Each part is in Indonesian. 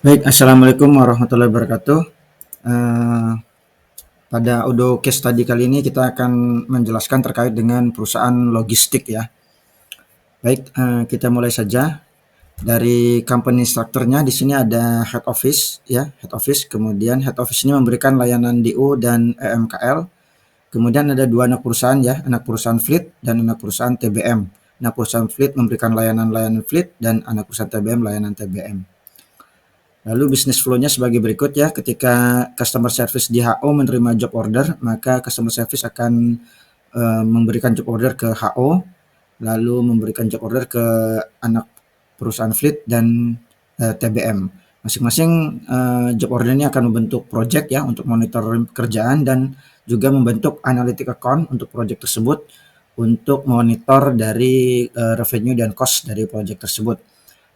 Baik, assalamualaikum warahmatullahi wabarakatuh. Eh, Pada audio case study kali ini kita akan menjelaskan terkait dengan perusahaan logistik ya. Baik, kita mulai saja dari company strukturnya. Di sini ada head office ya, head office. Kemudian head office ini memberikan layanan DO dan EMKL. Kemudian ada dua anak perusahaan ya, anak perusahaan fleet dan anak perusahaan TBM. Anak perusahaan fleet memberikan layanan-layanan fleet dan anak perusahaan TBM layanan TBM. Lalu bisnis flow-nya sebagai berikut ya, ketika customer service di HO menerima job order, maka customer service akan memberikan job order ke HO, lalu memberikan job order ke anak perusahaan fleet dan TBM. Masing-masing job order ini akan membentuk project ya untuk monitor kerjaan dan juga membentuk analytic account untuk project tersebut untuk monitor dari revenue dan cost dari project tersebut.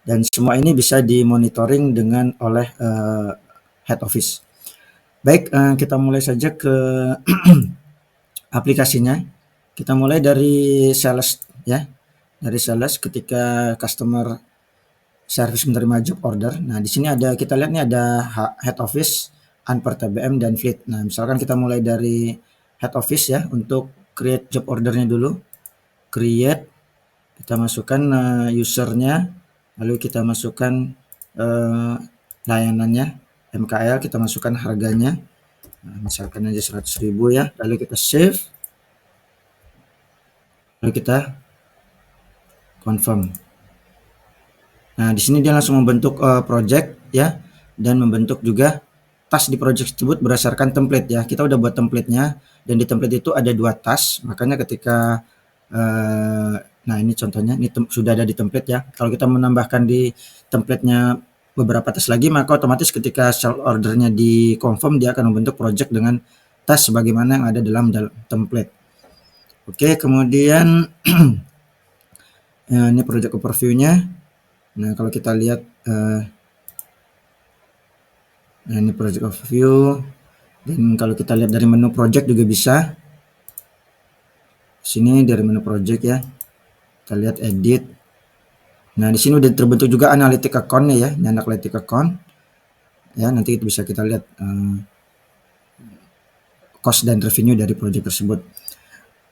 Dan semua ini bisa dimonitoring dengan oleh head office. Baik, kita mulai saja ke aplikasinya. Kita mulai dari sales ya. Dari sales ketika customer service menerima job order. Nah, di sini ada kita lihat nih ada head office, unper TBM dan fleet. Nah, misalkan kita mulai dari head office ya untuk create job ordernya dulu. Create, kita masukkan usernya, lalu kita masukkan layanannya MKL, kita masukkan harganya, misalkan aja 100.000 ya, lalu kita save, lalu kita confirm. Nah, di sini dia langsung membentuk project ya, dan membentuk juga task di project tersebut berdasarkan template ya. Kita udah buat template-nya, dan di template itu ada 2 task, makanya ketika nah ini contohnya, ini sudah ada di template ya. Kalau kita menambahkan di template-nya beberapa task lagi, maka otomatis ketika sell order-nya di-confirm, dia akan membentuk project dengan task sebagaimana yang ada dalam template. Oke, kemudian ini project overview-nya. Nah, kalau kita lihat nah ini project overview, dan kalau kita lihat dari menu project juga bisa. Sini dari menu project ya, kita lihat edit. Nah, di sini udah terbentuk juga analytic account-nya ya, dan analytic account. Ya, nanti bisa kita lihat cost dan revenue dari project tersebut.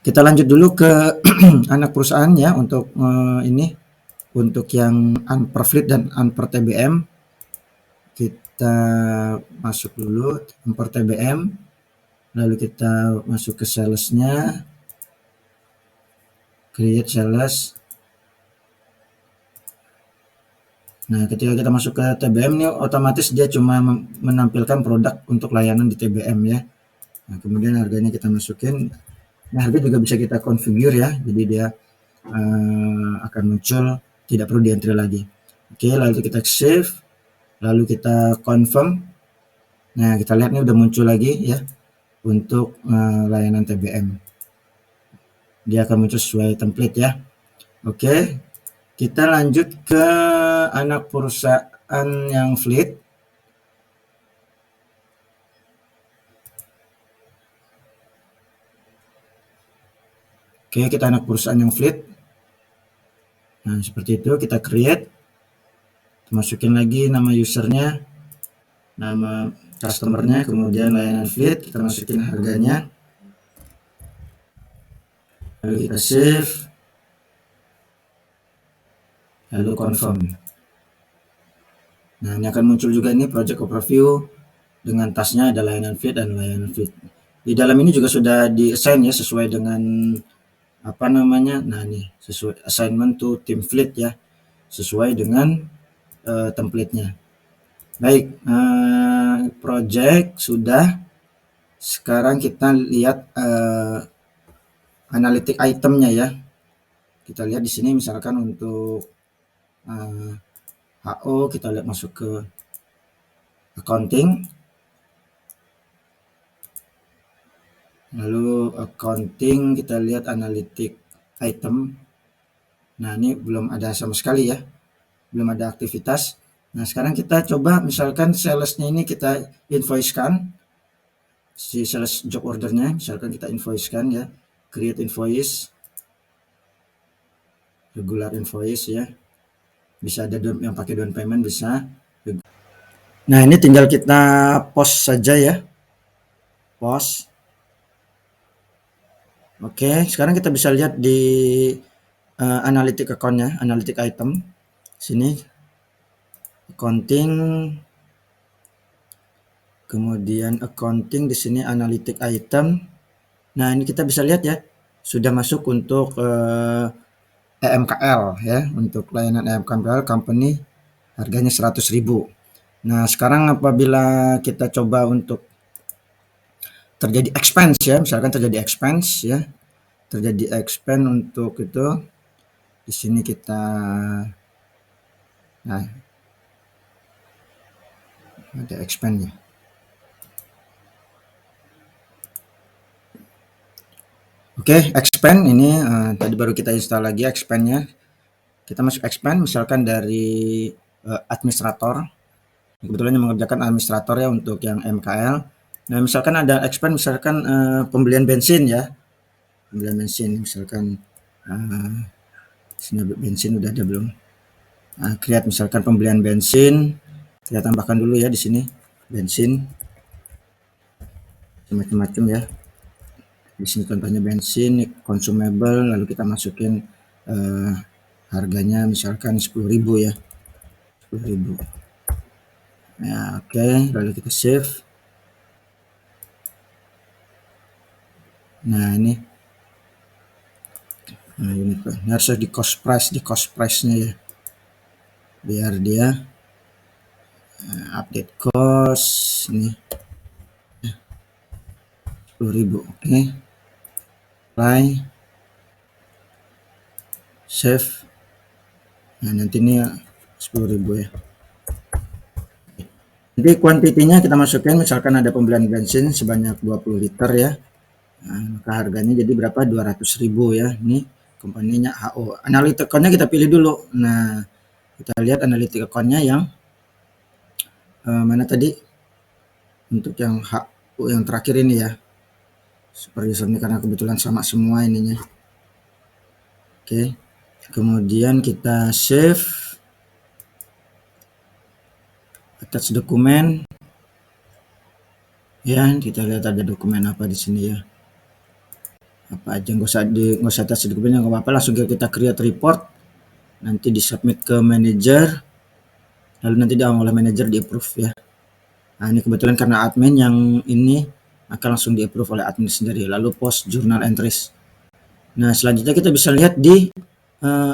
Kita lanjut dulu ke anak perusahaan ya untuk ini untuk yang unper fleet dan unper TBM. Kita masuk dulu unper TBM, lalu kita masuk ke salesnya, create sales. Nah, ketika kita masuk ke TBM ini otomatis dia cuma menampilkan produk untuk layanan di TBM ya. Nah, kemudian harganya kita masukin. Nah, harga juga bisa kita configure ya, jadi dia akan muncul, tidak perlu di-entry lagi. Oke, lalu kita save, lalu kita confirm. Nah, kita lihat ini udah muncul lagi ya untuk layanan TBM. Dia akan muncul sesuai template ya. Oke, kita lanjut ke anak perusahaan yang fleet. Oke, kita anak perusahaan yang fleet. Nah, seperti itu kita create. Masukin lagi nama usernya, nama customernya, kemudian layanan fleet, kita masukin harganya, lalu kita save, lalu confirm. Nah, ini akan muncul juga ini project overview dengan tasnya ada layanan fleet dan layanan fleet. Di dalam ini juga sudah di-assign ya sesuai dengan apa namanya. Nah, ini sesuai assignment to team fleet ya, sesuai dengan template-nya. Baik, project sudah. Sekarang kita lihat analytic itemnya ya. Kita lihat di sini misalkan untuk HO, kita lihat masuk ke accounting. Lalu accounting kita lihat analytic item. Nah, ini belum ada sama sekali ya. Belum ada aktivitas. Nah, sekarang kita coba misalkan salesnya ini kita invoice-kan. Si sales job ordernya misalkan kita invoice-kan ya. Create invoice. Regular invoice ya. Bisa ada yang pakai down payment bisa. Nah, ini tinggal kita post saja ya, post. Oke, sekarang kita bisa lihat di analytic account-nya, analytic item. Sini accounting, kemudian accounting di sini analytic item. Nah, ini kita bisa lihat ya, sudah masuk untuk EMKL ya, untuk layanan EMKL company harganya 100.000. Nah, sekarang apabila kita coba untuk terjadi expense ya, misalkan terjadi expense ya, terjadi expense untuk itu, di sini kita, nah ada expense ya. Oke, expense ini tadi baru kita install lagi expense-nya. Kita masuk expense misalkan dari administrator. Kebetulan yang mengerjakan administrator ya untuk yang MKL. Nah, misalkan ada expense misalkan pembelian bensin ya. Pembelian bensin misalkan sini bensin udah ada belum? Nah, create misalkan pembelian bensin. Kita tambahkan dulu ya di sini bensin macam-macam ya. Di sini contohnya bensin, consumable, lalu kita masukin harganya misalkan 10.000 ya. 10.000. Ya, oke, lalu kita save. Nah, ini unit ini harus di cost price-nya ya. Biar dia update cost ini 10.000. Oke. Apply. Save. Nah, nanti ini 10.000 ya. Jadi kuantitinya kita masukin misalkan ada pembelian bensin sebanyak 20 liter ya. Nah, maka harganya jadi berapa? 200.000 ya. Ini company-nya HO. Analytic account-nya kita pilih dulu. Nah, kita lihat analytic account-nya yang mana tadi? Untuk yang HO yang terakhir ini ya. Superuser ini karena kebetulan sama semua ininya. Oke. Kemudian kita save. Attach dokumen. Ya, kita lihat ada dokumen apa di sini ya. Apa aja nggak usah attach dokumennya nggak apa-apa, langsung kita create report. Nanti di submit ke manager. Lalu nanti oleh manager di approve ya. Nah, ini kebetulan karena admin yang ini akan langsung di approve oleh admin sendiri. Lalu post journal entries. Nah, selanjutnya kita bisa lihat di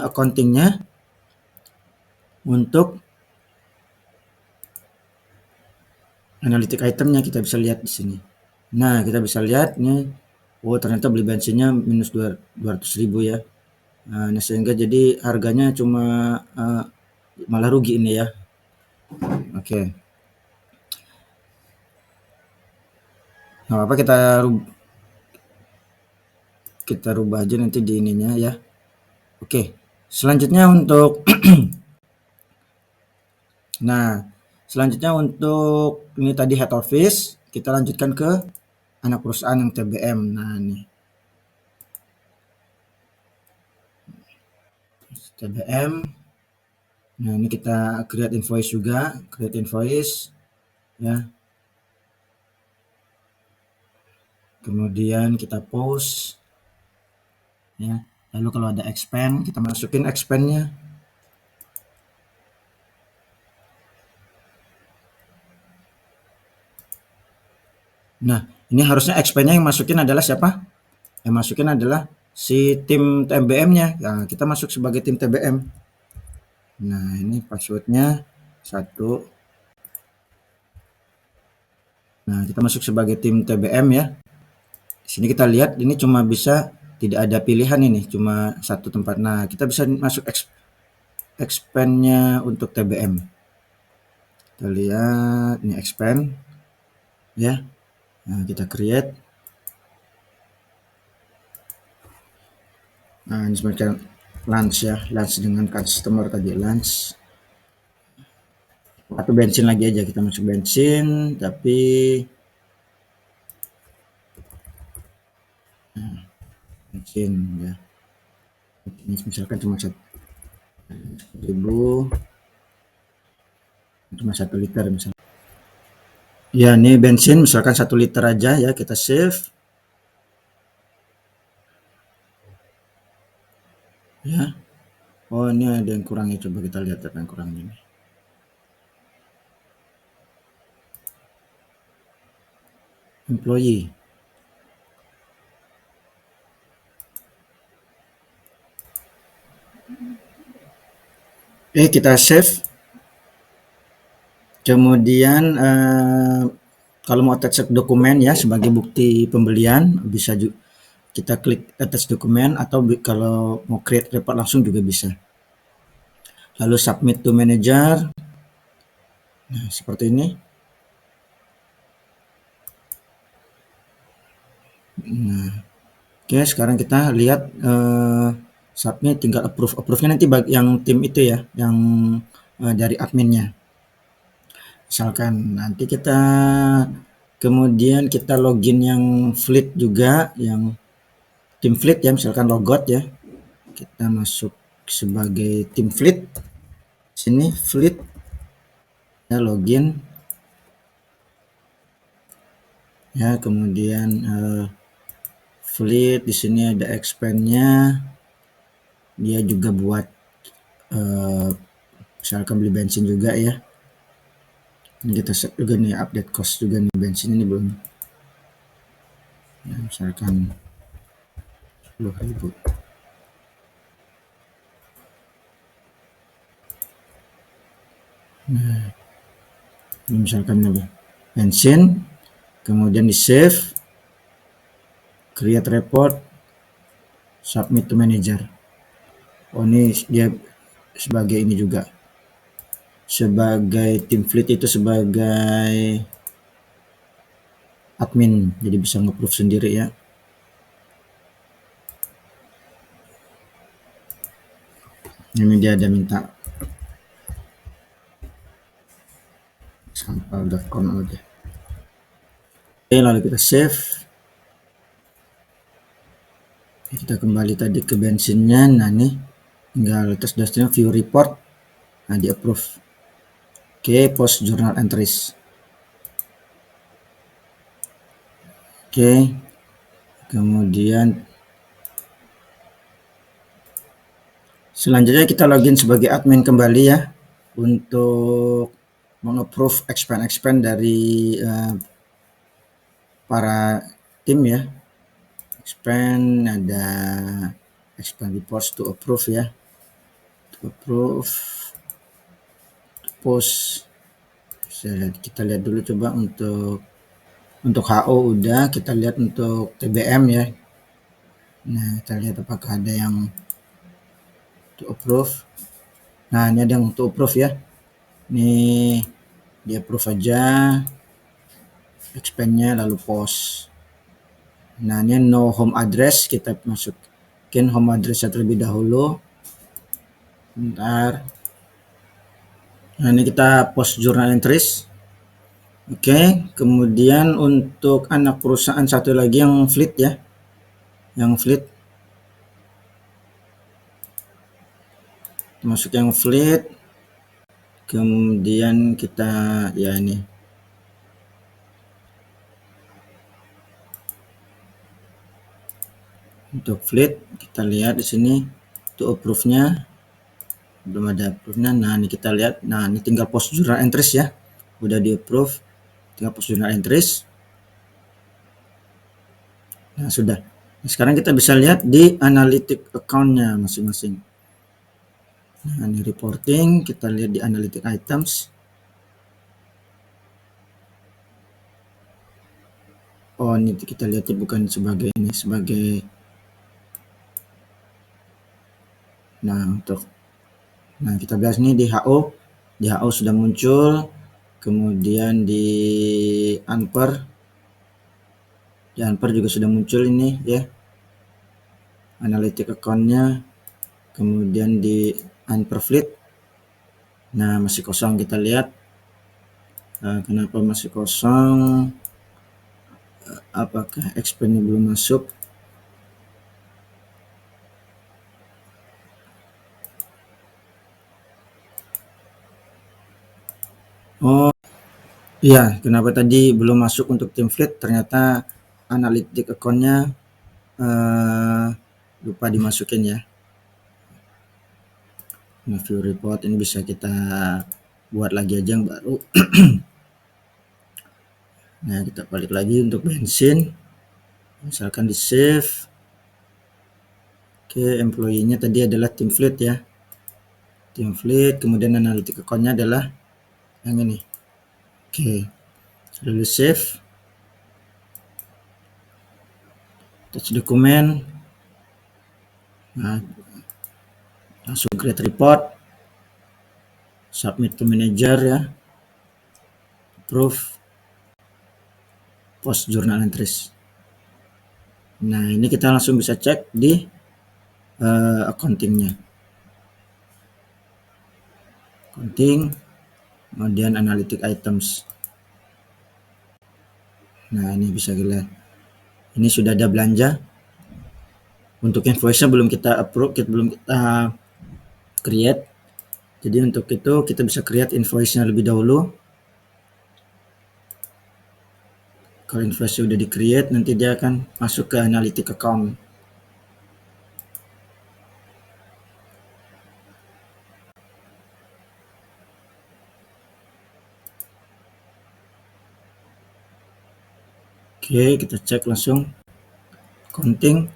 accountingnya untuk analytic itemnya kita bisa lihat di sini. Nah, kita bisa lihat nih, oh ternyata beli bensinnya minus 200.000 ya. Nah, sehingga jadi harganya cuma malah rugi ini ya. Oke. Nah, apa kita rubah aja nanti di ininya ya. Oke. Selanjutnya untuk nah, selanjutnya untuk ini tadi head office, kita lanjutkan ke anak perusahaan yang TBM. Nah, ini TBM. Nah, ini kita create invoice juga, create invoice ya. Kemudian kita post ya. Lalu kalau ada expense, kita masukin expense-nya. Nah, ini harusnya expense-nya yang masukin adalah siapa? Yang masukin adalah si tim TBM-nya. Nah, kita masuk sebagai tim TBM. Nah, ini password-nya 1. Nah, kita masuk sebagai tim TBM ya. Di sini kita lihat ini cuma bisa tidak ada pilihan ini, cuma satu tempat. Nah, kita bisa masuk expand-nya untuk TBM. Kita lihat ini expand ya. Nah, kita create. Nah, ini semacam lunch ya, lunch dengan customer tadi lunch. Atau bensin lagi aja, kita masuk bensin, tapi bensin ya. Ini misalkan cuma 1.000, cuma 1 liter misalnya. Ya, ini bensin misalkan 1 liter aja ya, kita save. Ya. Oh, ini ada yang kurangnya, coba kita lihat apa yang kurang ini. Employee. Kita save. Kemudian kalau mau attach dokumen ya sebagai bukti pembelian bisa juga kita klik attach dokumen, atau kalau mau create report langsung juga bisa. Lalu submit to manager. Nah, seperti ini. Nah, oke, sekarang kita lihat submit, tinggal approve. Approve-nya nanti bagi yang tim itu ya, yang dari adminnya. Misalkan nanti kita kemudian kita login yang Fleet juga, yang tim Fleet ya, misalkan logout ya. Kita masuk sebagai tim Fleet. Sini Fleet. Ya, login. Ya, kemudian Fleet di sini ada expand-nya. Dia juga buat misalkan beli bensin juga ya. Ini kita set juga nih, update cost juga nih, bensin ini belum. Ya, misalkan 10.000. Nah, ini misalkan apa? Bensin, kemudian di save, create report, submit to manager. Oh, ini dia sebagai ini juga, sebagai tim Fleet itu sebagai admin, jadi bisa nge-approve sendiri ya. Ini dia ada minta sampel.com aja. Oke, lalu kita save. Kita kembali tadi ke bensinnya. Nah, nih tinggal tes dashnya view report. Nah, di approve. Oke, post journal entries. Oke, kemudian selanjutnya kita login sebagai admin kembali ya, untuk meng-approve expand dari para tim ya. Expand, ada expand reports to approve ya, to approve, to post. Kita lihat dulu coba untuk HO udah, kita lihat untuk TBM ya. Nah, kita lihat apakah ada yang to approve. Nah, ini ada yang to approve ya. Ini di approve aja, expand-nya lalu post. Nah, ini no home address, kita masukin home address terlebih dahulu. Bentar. Nah, ini kita post journal entries. Oke, kemudian untuk anak perusahaan satu lagi yang Fleet ya. Yang Fleet. Masuk yang Fleet. Kemudian kita ya ini. Untuk Fleet kita lihat di sini untuk approve-nya belum ada approve-nya. Nah, ini kita lihat. Nah, ini tinggal post journal entries ya. Udah di approve. Tinggal post journal entries. Nah, sudah. Nah, sekarang kita bisa lihat di analytic account-nya masing-masing. Nah, ini reporting, kita lihat di analytic items. Oh, ini kita lihat bukan sebagai ini, sebagai nah kita bahas nih di HO. Di HO sudah muncul, kemudian di Unper juga sudah muncul ini ya, analytic account-nya. Kemudian di Unper Fleet, nah masih kosong, kita lihat kenapa masih kosong, apakah expand-nya belum masuk. Oh, Iya, kenapa tadi belum masuk untuk tim fleet, ternyata analytic account-nya lupa dimasukin ya. Nah, view report ini bisa kita buat lagi aja yang baru. Nah, kita balik lagi untuk bensin. Misalkan di save. Oke, employee-nya tadi adalah tim fleet ya. Tim fleet, kemudian analytic account-nya adalah yang ini. Oke, lalu save. Touch dokumen. Nah, langsung create report. Submit to manager ya. Approve. Post journal entries. Nah, ini kita langsung bisa cek di accounting-nya. Accounting, kemudian analytic items. Nah, ini bisa kita lihat. Ini sudah ada belanja. Untuk invoice-nya belum kita approve, belum kita create. Jadi untuk itu kita bisa create invoice-nya lebih dahulu. Kalau invoice sudah di-create, nanti dia akan masuk ke analytic account. Oke, kita cek langsung accounting.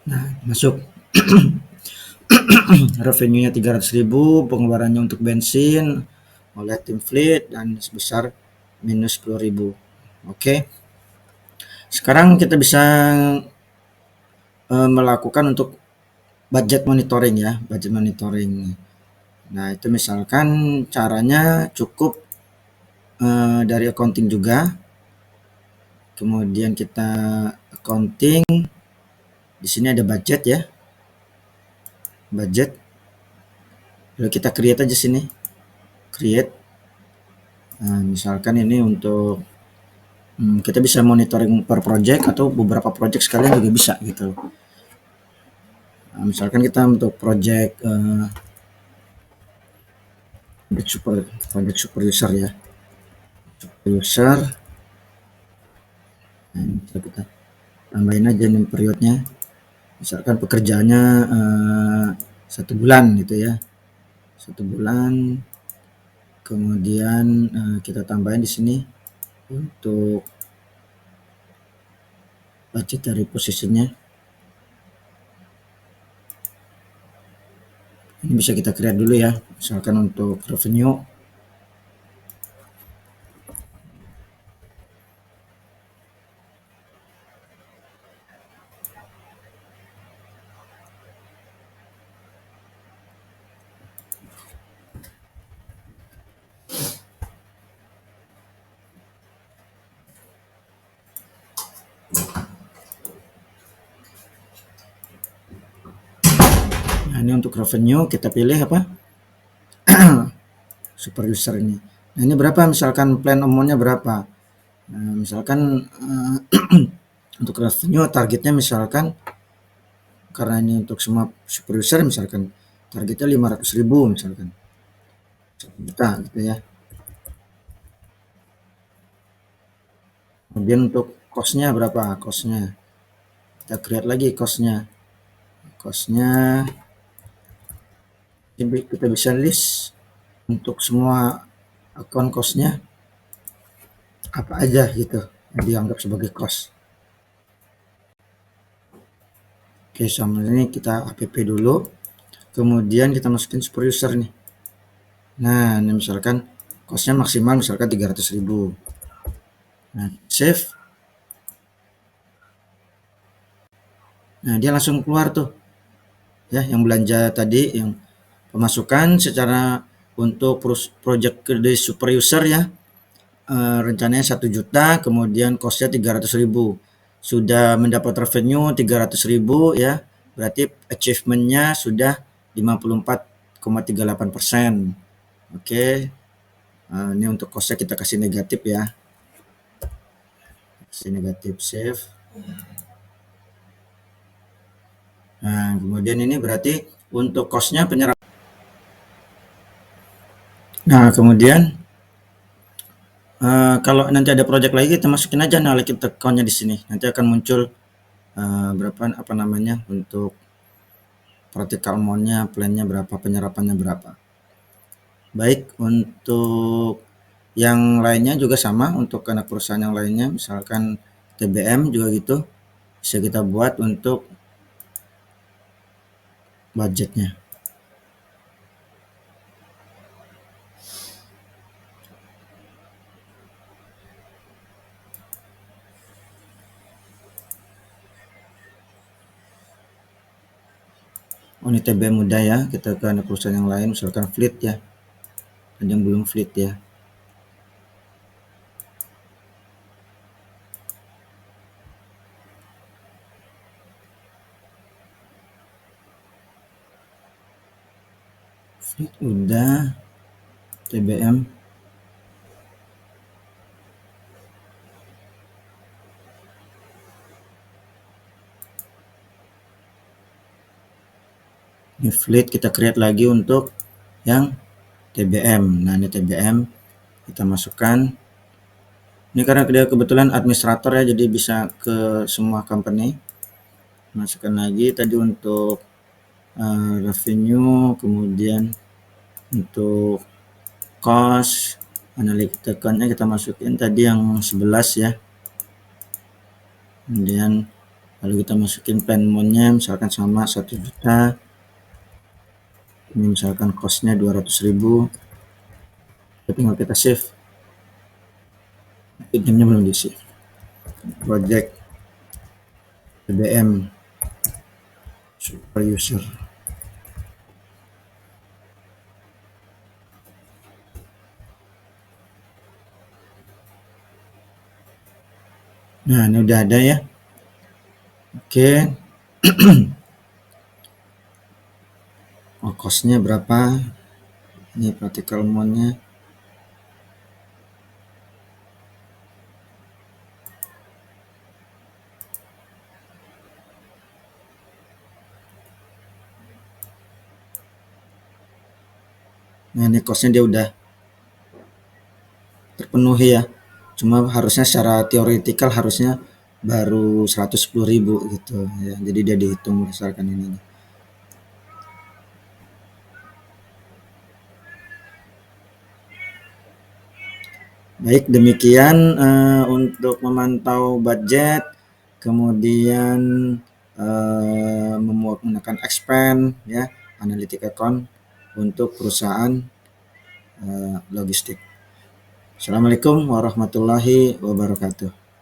Nah, masuk. Revenue-nya 300.000, pengeluarannya untuk bensin oleh tim fleet dan sebesar minus 10.000. Oke. Sekarang kita bisa melakukan untuk budget monitoring ya, budget monitoring. Nah, itu misalkan caranya cukup dari accounting juga. Kemudian kita accounting, di sini ada budget ya. Budget. Lalu kita create aja sini. Create. Nah, misalkan ini untuk kita bisa monitoring per project atau beberapa project sekalian juga bisa gitu. Nah, misalkan kita untuk project project super user ya. Super user. Nah, kita tambahin aja nih periodnya. Misalkan pekerjaannya 1 bulan gitu ya. 1 bulan. Kemudian kita tambahin di sini untuk budget dari posisinya. Ini bisa kita create dulu ya, misalkan untuk revenue. Nah, ini untuk revenue kita pilih apa? Super user ini. Nah, ini berapa misalkan plan amount-nya berapa? Nah, misalkan untuk revenue targetnya misalkan karena ini untuk semua super user misalkan targetnya 500.000 misalkan 1 juta gitu ya. Kemudian untuk cost-nya berapa? Cost-nya kita create lagi cost-nya. Cost-nya kita bisa list untuk semua akun cost-nya apa aja gitu yang dianggap sebagai cost. Oke, sama ini kita app dulu. Kemudian kita masukin super user nih. Nah, ini misalkan cost-nya maksimal misalkan 300.000. Nah, save. Nah, dia langsung keluar tuh. Ya, yang belanja tadi yang pemasukan secara untuk project di super user ya. Rencananya 1 juta, kemudian cost-nya 300.000. Sudah mendapat revenue 300.000 ya. Berarti achievement-nya sudah 54,38%. Oke. Ini untuk cost-nya kita kasih negatif ya. Kasih negatif, save. Nah, kemudian ini berarti untuk cost-nya penyerapan Nah, kemudian kalau nanti ada project lagi kita masukin aja analytic account-nya di sini. Nanti akan muncul berapa apa namanya untuk practical amount-nya, plan-nya berapa, penyerapannya berapa. Baik, untuk yang lainnya juga sama untuk anak perusahaan yang lainnya, misalkan TBM juga gitu, bisa kita buat untuk budgetnya. Oh, ini TBM udah ya, kita ke anak perusahaan yang lain, misalkan fleet ya, ada yang belum fleet ya. Fleet udah, TBM. Ini fleet kita create lagi untuk yang TBM. Nah, ini TBM kita masukkan. Ini karena dia kebetulan administrator ya, jadi bisa ke semua company. Masukkan lagi tadi untuk revenue, kemudian untuk cost, analytic account-nya kita masukin tadi yang 11 ya. Kemudian lalu kita masukin plan amount-nya misalkan sama 1 juta. Ini misalkan cost-nya 200.000. Tinggal kita save. Itemnya belum di save. Project BBM super user. Nah, ini udah ada ya. Oke. Oh, cost-nya berapa? Ini practical amount-nya. Nah, ini cost-nya dia udah terpenuhi ya. Cuma harusnya secara teoretikal harusnya baru 110.000 gitu ya. Jadi dia dihitung berdasarkan ini. Baik, demikian untuk memantau budget, kemudian menggunakan expand ya, analytic account untuk perusahaan logistik. Assalamualaikum warahmatullahi wabarakatuh.